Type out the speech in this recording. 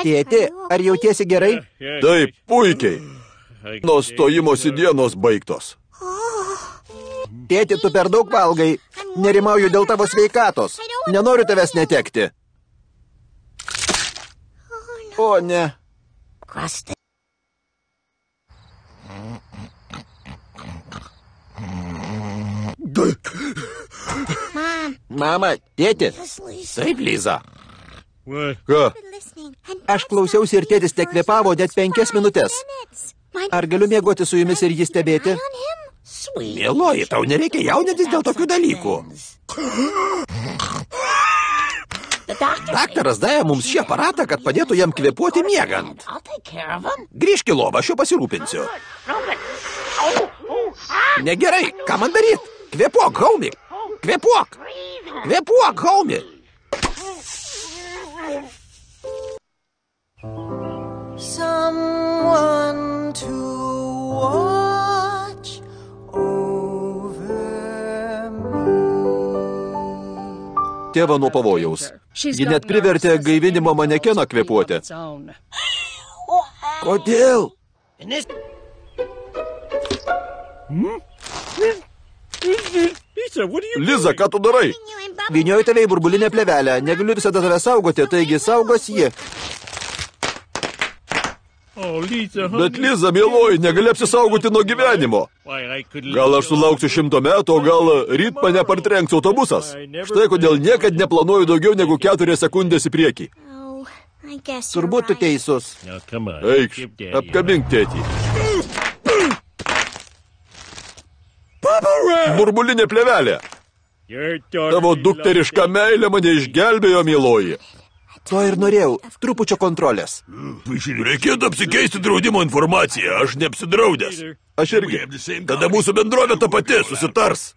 Tėti, ar jautiesi gerai? Taip, puikiai. Nuo stojimosi dienos baigtos. Tėti, tu per daug valgai. Nerimauju dėl tavo sveikatos. Nenoriu tavęs netekti. O, ne. Mama, tėti. Taip, Liza. Ką? Aš klausiausi ir tėtis tekvėpavo net 5 minutės. Ar galiu mėgoti su jumis ir jį stebėti? Mieloji, tau nereikia jaudintis dėl tokių dalykų. Daktaras davė mums šį aparatą, kad padėtų jam kvėpuoti miegant. Grįžk į lovą, aš jau pasirūpinsiu. Negerai, ką man daryt? Kvėpuok, Homi! Kvėpuok! Kvėpuok, Homi! Someone to watch over me. Tėva nuo pavojaus. Ji net privertė gaivinimo manekeną kvėpuoti. Kodėl? Liza, ką tu darai? Vynioju tave į burbulinę plėvelę. Negaliu visada tave saugoti, taigi saugos ji. Bet Liza, mieloji, negali apsisaugoti nuo gyvenimo. Gal aš sulauksiu 100 metų, o gal ryt mane partrenks autobusas. Štai kodėl niekad neplanuoju daugiau negu 4 sekundės į priekį. Turbūt tu teisus. Eikš, apkabink tėtį. Burbulinė plėvelė. Tavo dukteriška meilė mane išgelbėjo, mieloji. To ir norėjau, trupučio kontrolės. Reikėtų apsikeisti draudimo informaciją, aš neapsidraudęs. Aš irgi. Tada mūsų bendrovė ta pati susitars.